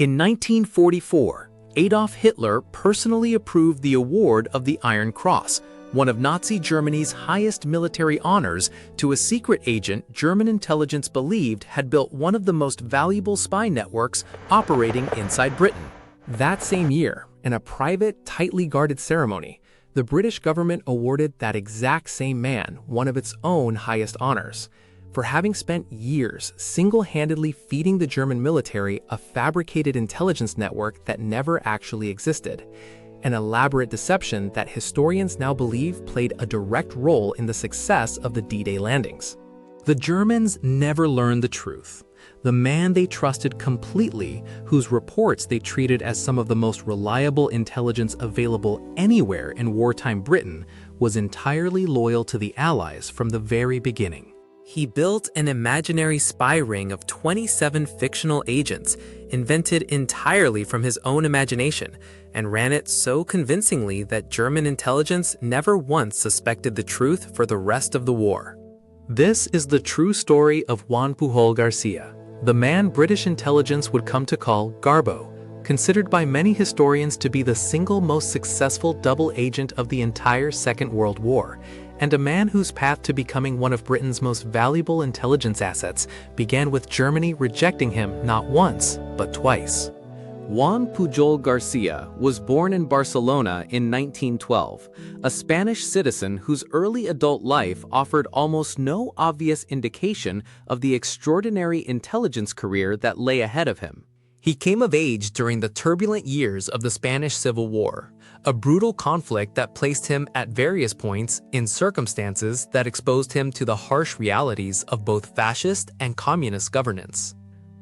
In 1944, Adolf Hitler personally approved the award of the Iron Cross, one of Nazi Germany's highest military honors, to a secret agent German intelligence believed had built one of the most valuable spy networks operating inside Britain. That same year, in a private, tightly guarded ceremony, the British government awarded that exact same man one of its own highest honors, for having spent years single-handedly feeding the German military a fabricated intelligence network that never actually existed, an elaborate deception that historians now believe played a direct role in the success of the D-Day landings. The Germans never learned the truth. The man they trusted completely, whose reports they treated as some of the most reliable intelligence available anywhere in wartime Britain, was entirely loyal to the Allies from the very beginning. He built an imaginary spy ring of 27 fictional agents, invented entirely from his own imagination, and ran it so convincingly that German intelligence never once suspected the truth for the rest of the war. This is the true story of Juan Pujol Garcia, the man British intelligence would come to call Garbo, considered by many historians to be the single most successful double agent of the entire Second World War, and a man whose path to becoming one of Britain's most valuable intelligence assets began with Germany rejecting him not once, but twice. Juan Pujol Garcia was born in Barcelona in 1912, a Spanish citizen whose early adult life offered almost no obvious indication of the extraordinary intelligence career that lay ahead of him. He came of age during the turbulent years of the Spanish Civil War, a brutal conflict that placed him at various points in circumstances that exposed him to the harsh realities of both fascist and communist governance.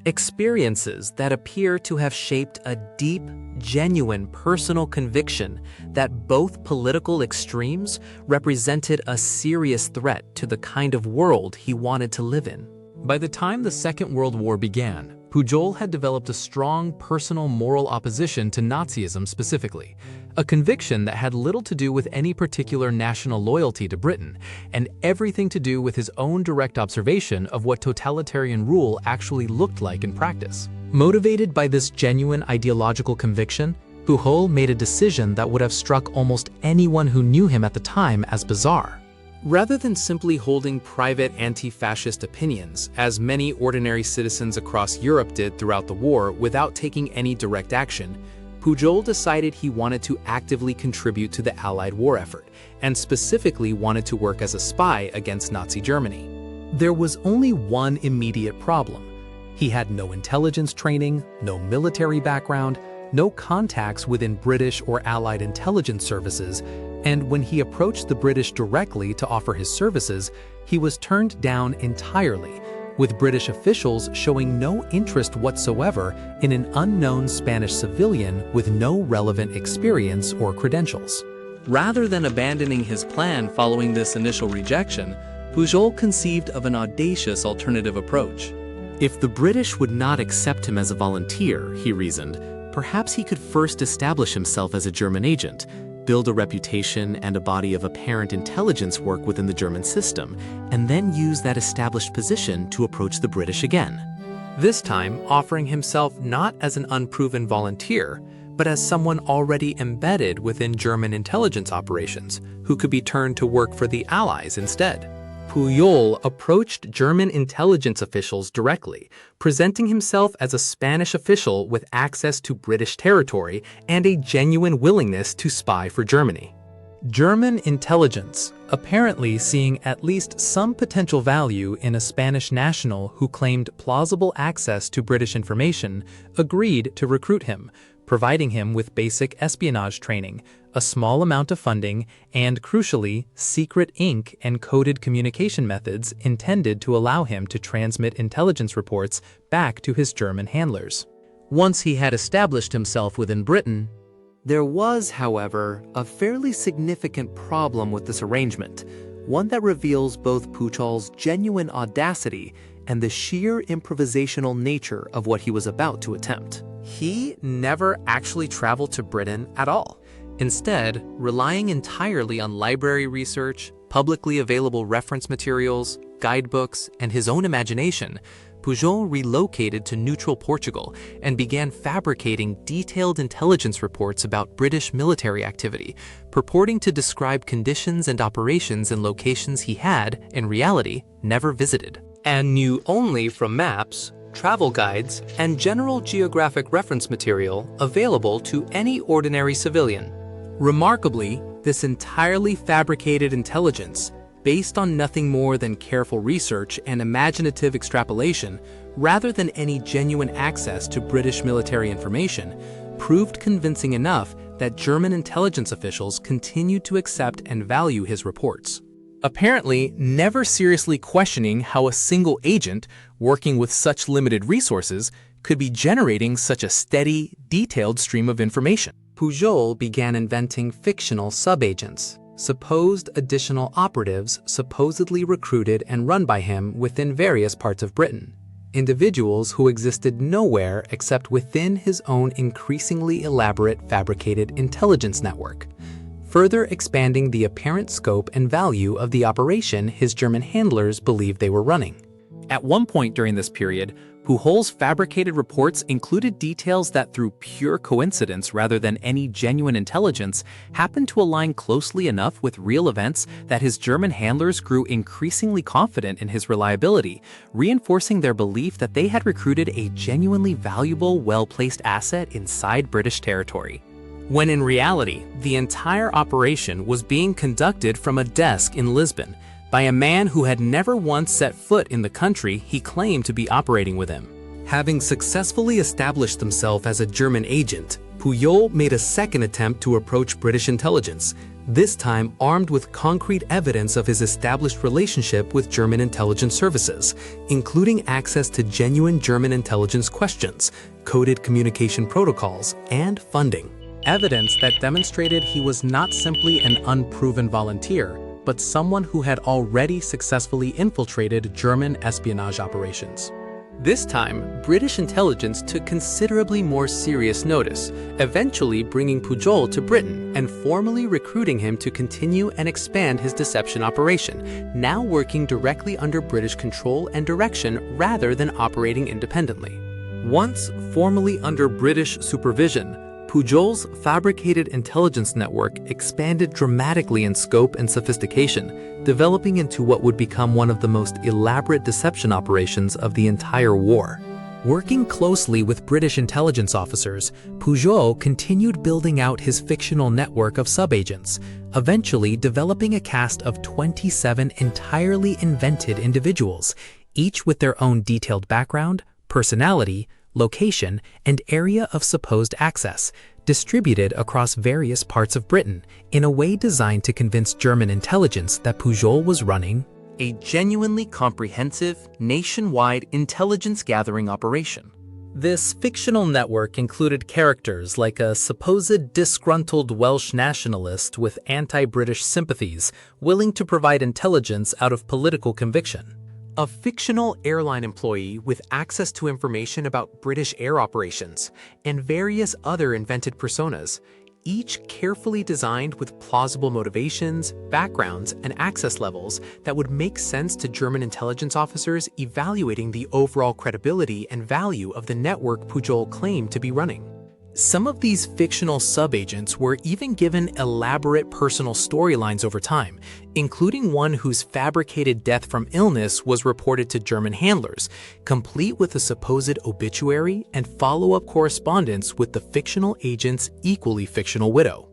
Experiences that appear to have shaped a deep, genuine personal conviction that both political extremes represented a serious threat to the kind of world he wanted to live in. By the time the Second World War began, Pujol had developed a strong personal moral opposition to Nazism specifically, a conviction that had little to do with any particular national loyalty to Britain, and everything to do with his own direct observation of what totalitarian rule actually looked like in practice. Motivated by this genuine ideological conviction, Pujol made a decision that would have struck almost anyone who knew him at the time as bizarre. Rather than simply holding private anti-fascist opinions, as many ordinary citizens across Europe did throughout the war without taking any direct action, Pujol decided he wanted to actively contribute to the Allied war effort, and specifically wanted to work as a spy against Nazi Germany. There was only one immediate problem. He had no intelligence training, no military background, no contacts within British or Allied intelligence services, and when he approached the British directly to offer his services, he was turned down entirely, with British officials showing no interest whatsoever in an unknown Spanish civilian with no relevant experience or credentials. Rather than abandoning his plan following this initial rejection, Pujol conceived of an audacious alternative approach. If the British would not accept him as a volunteer, he reasoned, perhaps he could first establish himself as a German agent, build a reputation and a body of apparent intelligence work within the German system, and then use that established position to approach the British again. This time offering himself not as an unproven volunteer, but as someone already embedded within German intelligence operations, who could be turned to work for the Allies instead. Pujol approached German intelligence officials directly, presenting himself as a Spanish official with access to British territory and a genuine willingness to spy for Germany. German intelligence, apparently seeing at least some potential value in a Spanish national who claimed plausible access to British information, agreed to recruit him, providing him with basic espionage training, a small amount of funding, and crucially, secret ink and coded communication methods intended to allow him to transmit intelligence reports back to his German handlers. Once he had established himself within Britain, there was, however, a fairly significant problem with this arrangement, one that reveals both Pujol's genuine audacity and the sheer improvisational nature of what he was about to attempt. He never actually traveled to Britain at all. Instead, relying entirely on library research, publicly available reference materials, guidebooks, and his own imagination, Pujol relocated to neutral Portugal and began fabricating detailed intelligence reports about British military activity, purporting to describe conditions and operations in locations he had, in reality, never visited, and knew only from maps, travel guides, and general geographic reference material available to any ordinary civilian. Remarkably, this entirely fabricated intelligence, based on nothing more than careful research and imaginative extrapolation, rather than any genuine access to British military information, proved convincing enough that German intelligence officials continued to accept and value his reports. Apparently, never seriously questioning how a single agent, working with such limited resources, could be generating such a steady, detailed stream of information. Pujol began inventing fictional sub-agents, supposed additional operatives supposedly recruited and run by him within various parts of Britain, individuals who existed nowhere except within his own increasingly elaborate fabricated intelligence network, further expanding the apparent scope and value of the operation his German handlers believed they were running. At one point during this period, Pujol's fabricated reports included details that, through pure coincidence rather than any genuine intelligence, happened to align closely enough with real events that his German handlers grew increasingly confident in his reliability, reinforcing their belief that they had recruited a genuinely valuable, well-placed asset inside British territory. When in reality, the entire operation was being conducted from a desk in Lisbon, by a man who had never once set foot in the country he claimed to be operating with him. Having successfully established himself as a German agent, Pujol made a second attempt to approach British intelligence, this time armed with concrete evidence of his established relationship with German intelligence services, including access to genuine German intelligence questions, coded communication protocols, and funding. Evidence that demonstrated he was not simply an unproven volunteer, but someone who had already successfully infiltrated German espionage operations. This time, British intelligence took considerably more serious notice, eventually bringing Pujol to Britain and formally recruiting him to continue and expand his deception operation, now working directly under British control and direction rather than operating independently. Once formally under British supervision, Pujol's fabricated intelligence network expanded dramatically in scope and sophistication, developing into what would become one of the most elaborate deception operations of the entire war. Working closely with British intelligence officers, Pujol continued building out his fictional network of sub-agents, eventually developing a cast of 27 entirely invented individuals, each with their own detailed background, personality, location, and area of supposed access, distributed across various parts of Britain in a way designed to convince German intelligence that Pujol was running a genuinely comprehensive, nationwide intelligence-gathering operation. This fictional network included characters like a supposed disgruntled Welsh nationalist with anti-British sympathies willing to provide intelligence out of political conviction, a fictional airline employee with access to information about British air operations, and various other invented personas, each carefully designed with plausible motivations, backgrounds, and access levels that would make sense to German intelligence officers evaluating the overall credibility and value of the network Pujol claimed to be running. Some of these fictional sub-agents were even given elaborate personal storylines over time, including one whose fabricated death from illness was reported to German handlers, complete with a supposed obituary and follow-up correspondence with the fictional agent's equally fictional widow.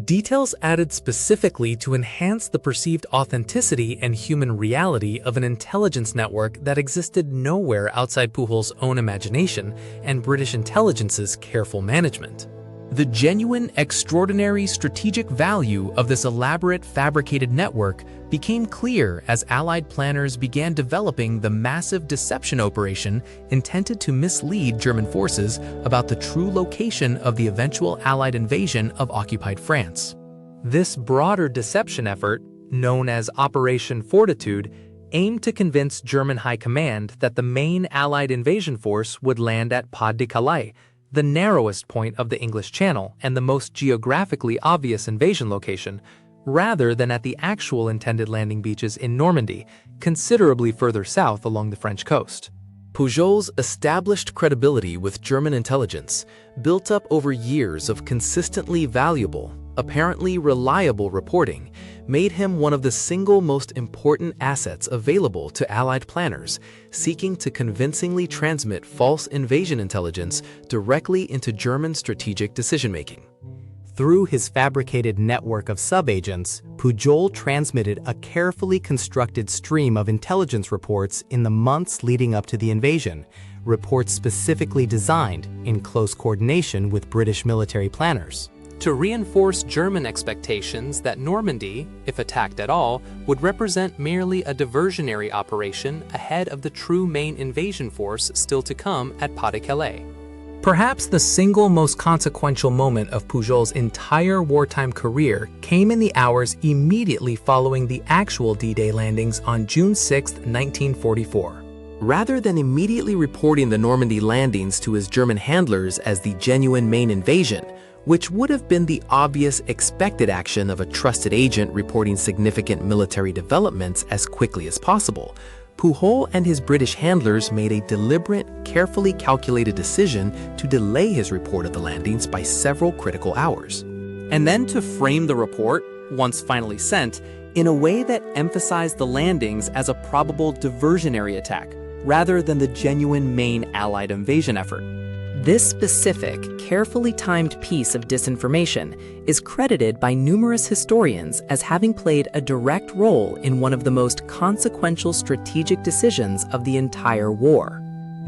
Details added specifically to enhance the perceived authenticity and human reality of an intelligence network that existed nowhere outside Pujol's own imagination and British intelligence's careful management. The genuine, extraordinary strategic value of this elaborate fabricated network became clear as Allied planners began developing the massive deception operation intended to mislead German forces about the true location of the eventual Allied invasion of occupied France. This broader deception effort, known as Operation Fortitude, aimed to convince German High Command that the main Allied invasion force would land at Pas de Calais, the narrowest point of the English Channel and the most geographically obvious invasion location, rather than at the actual intended landing beaches in Normandy, considerably further south along the French coast. Pujol's established credibility with German intelligence, built up over years of consistently valuable, apparently reliable reporting, made him one of the single most important assets available to Allied planners seeking to convincingly transmit false invasion intelligence directly into German strategic decision-making. Through his fabricated network of sub-agents, Pujol transmitted a carefully constructed stream of intelligence reports in the months leading up to the invasion, reports specifically designed in close coordination with British military planners, to reinforce German expectations that Normandy, if attacked at all, would represent merely a diversionary operation ahead of the true main invasion force still to come at Pas-de-Calais. Perhaps the single most consequential moment of Pujol's entire wartime career came in the hours immediately following the actual D-Day landings on June 6, 1944. Rather than immediately reporting the Normandy landings to his German handlers as the genuine main invasion, which would have been the obvious expected action of a trusted agent reporting significant military developments as quickly as possible, Pujol and his British handlers made a deliberate, carefully calculated decision to delay his report of the landings by several critical hours. And then to frame the report, once finally sent, in a way that emphasized the landings as a probable diversionary attack, rather than the genuine main Allied invasion effort. This specific, carefully timed piece of disinformation is credited by numerous historians as having played a direct role in one of the most consequential strategic decisions of the entire war.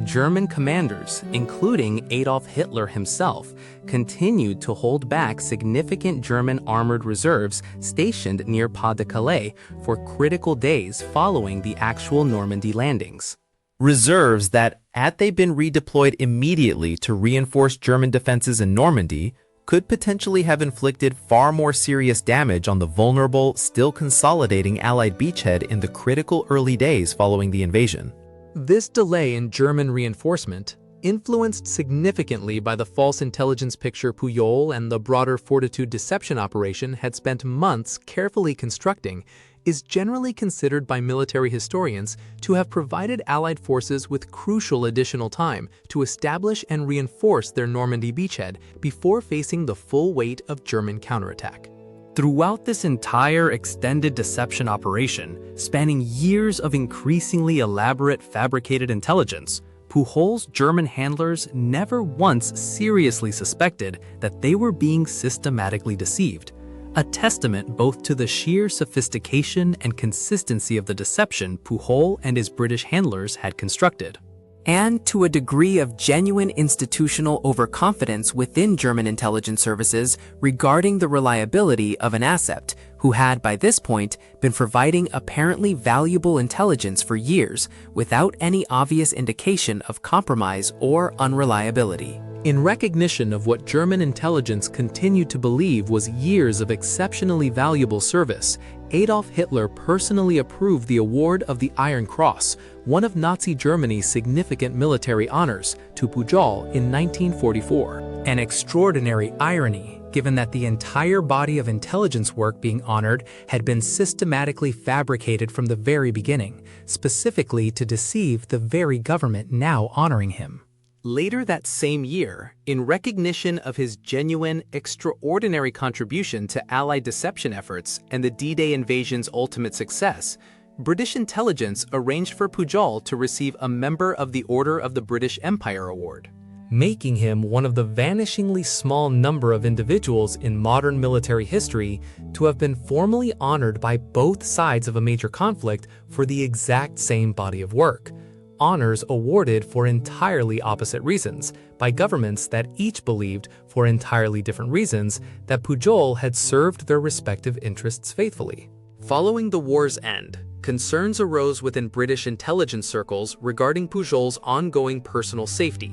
German commanders, including Adolf Hitler himself, continued to hold back significant German armored reserves stationed near Pas-de-Calais for critical days following the actual Normandy landings. Reserves that, had they been redeployed immediately to reinforce German defenses in Normandy, could potentially have inflicted far more serious damage on the vulnerable, still consolidating Allied beachhead in the critical early days following the invasion. This delay in German reinforcement, influenced significantly by the false intelligence picture Pujol and the broader Fortitude deception operation had spent months carefully constructing, is generally considered by military historians to have provided Allied forces with crucial additional time to establish and reinforce their Normandy beachhead before facing the full weight of German counterattack. Throughout this entire extended deception operation, spanning years of increasingly elaborate fabricated intelligence, Pujol's German handlers never once seriously suspected that they were being systematically deceived, a testament both to the sheer sophistication and consistency of the deception Pujol and his British handlers had constructed, and to a degree of genuine institutional overconfidence within German intelligence services regarding the reliability of an asset who had, by this point, been providing apparently valuable intelligence for years without any obvious indication of compromise or unreliability. In recognition of what German intelligence continued to believe was years of exceptionally valuable service, Adolf Hitler personally approved the award of the Iron Cross, one of Nazi Germany's significant military honors, to Pujol in 1944. An extraordinary irony, given that the entire body of intelligence work being honored had been systematically fabricated from the very beginning, specifically to deceive the very government now honoring him. Later that same year, in recognition of his genuine, extraordinary contribution to Allied deception efforts and the D-Day invasion's ultimate success, British intelligence arranged for Pujol to receive a Member of the Order of the British Empire award, making him one of the vanishingly small number of individuals in modern military history to have been formally honored by both sides of a major conflict for the exact same body of work. Honors awarded for entirely opposite reasons by governments that each believed, for entirely different reasons, that Pujol had served their respective interests faithfully. Following the war's end, concerns arose within British intelligence circles regarding Pujol's ongoing personal safety,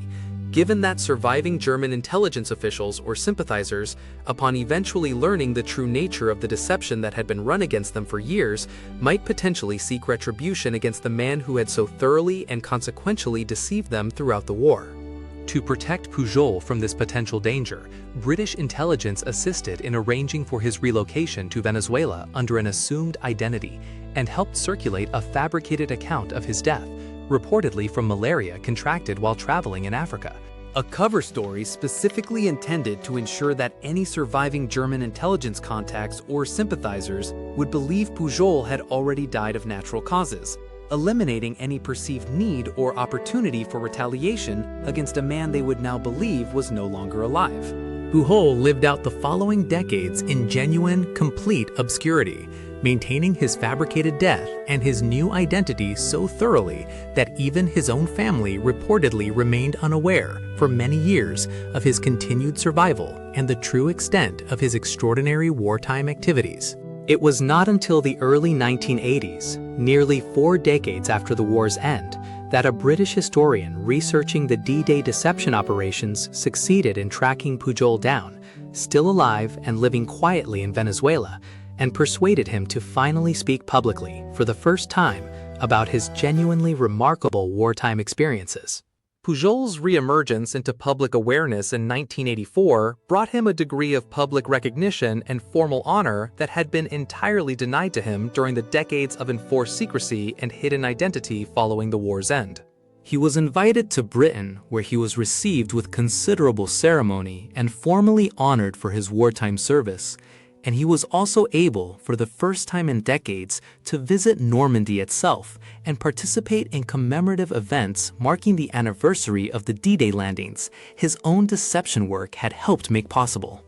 given that surviving German intelligence officials or sympathizers, upon eventually learning the true nature of the deception that had been run against them for years, might potentially seek retribution against the man who had so thoroughly and consequentially deceived them throughout the war. To protect Pujol from this potential danger, British intelligence assisted in arranging for his relocation to Venezuela under an assumed identity and helped circulate a fabricated account of his death, reportedly from malaria contracted while traveling in Africa. A cover story specifically intended to ensure that any surviving German intelligence contacts or sympathizers would believe Pujol had already died of natural causes, eliminating any perceived need or opportunity for retaliation against a man they would now believe was no longer alive. Pujol lived out the following decades in genuine, complete obscurity, maintaining his fabricated death and his new identity so thoroughly that even his own family reportedly remained unaware for many years of his continued survival and the true extent of his extraordinary wartime activities. It was not until the early 1980s, nearly 4 decades after the war's end, that a British historian researching the D-Day deception operations succeeded in tracking Pujol down, still alive and living quietly in Venezuela, and persuaded him to finally speak publicly, for the first time, about his genuinely remarkable wartime experiences. Pujol's reemergence into public awareness in 1984 brought him a degree of public recognition and formal honor that had been entirely denied to him during the decades of enforced secrecy and hidden identity following the war's end. He was invited to Britain, where he was received with considerable ceremony and formally honored for his wartime service, and he was also able, for the first time in decades, to visit Normandy itself and participate in commemorative events marking the anniversary of the D-Day landings his own deception work had helped make possible.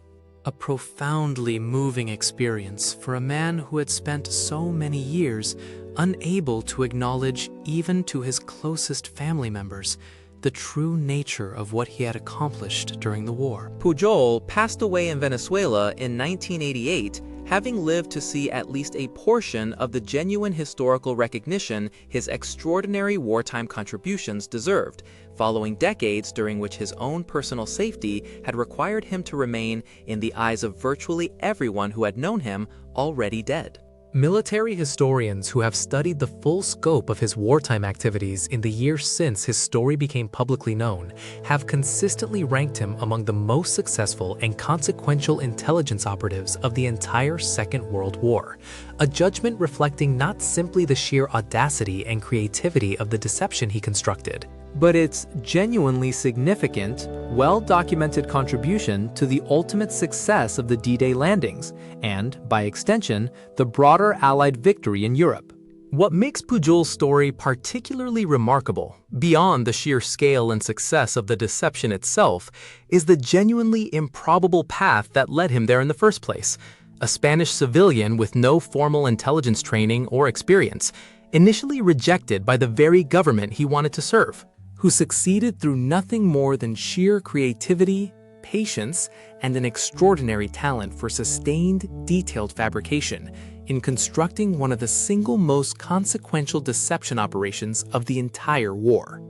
A profoundly moving experience for a man who had spent so many years unable to acknowledge, even to his closest family members, the true nature of what he had accomplished during the war. Pujol passed away in Venezuela in 1988, having lived to see at least a portion of the genuine historical recognition his extraordinary wartime contributions deserved, following decades during which his own personal safety had required him to remain, in the eyes of virtually everyone who had known him, already dead. Military historians who have studied the full scope of his wartime activities in the years since his story became publicly known have consistently ranked him among the most successful and consequential intelligence operatives of the entire Second World War, a judgment reflecting not simply the sheer audacity and creativity of the deception he constructed, but its genuinely significant, well-documented contribution to the ultimate success of the D-Day landings, and, by extension, the broader Allied victory in Europe. What makes Pujol's story particularly remarkable, beyond the sheer scale and success of the deception itself, is the genuinely improbable path that led him there in the first place. A Spanish civilian with no formal intelligence training or experience, initially rejected by the very government he wanted to serve, who succeeded through nothing more than sheer creativity, patience, and an extraordinary talent for sustained, detailed fabrication in constructing one of the single most consequential deception operations of the entire war.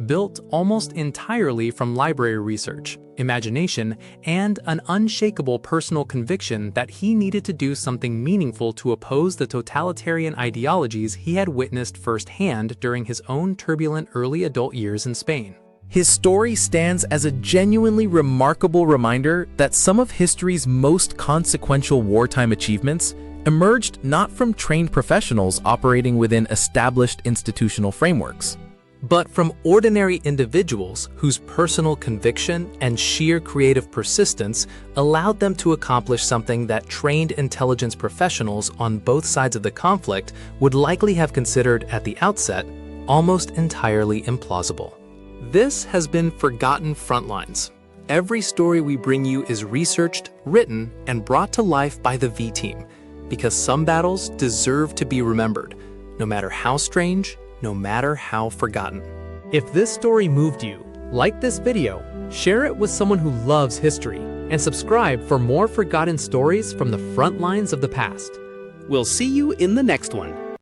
Built almost entirely from library research, imagination, and an unshakable personal conviction that he needed to do something meaningful to oppose the totalitarian ideologies he had witnessed firsthand during his own turbulent early adult years in Spain. His story stands as a genuinely remarkable reminder that some of history's most consequential wartime achievements emerged not from trained professionals operating within established institutional frameworks, but from ordinary individuals whose personal conviction and sheer creative persistence allowed them to accomplish something that trained intelligence professionals on both sides of the conflict would likely have considered at the outset almost entirely implausible. This has been Forgotten Frontlines. Every story we bring you is researched, written, and brought to life by the V Team, because some battles deserve to be remembered, no matter how strange, no matter how forgotten. If this story moved you, like this video, share it with someone who loves history, and subscribe for more forgotten stories from the front lines of the past. We'll see you in the next one.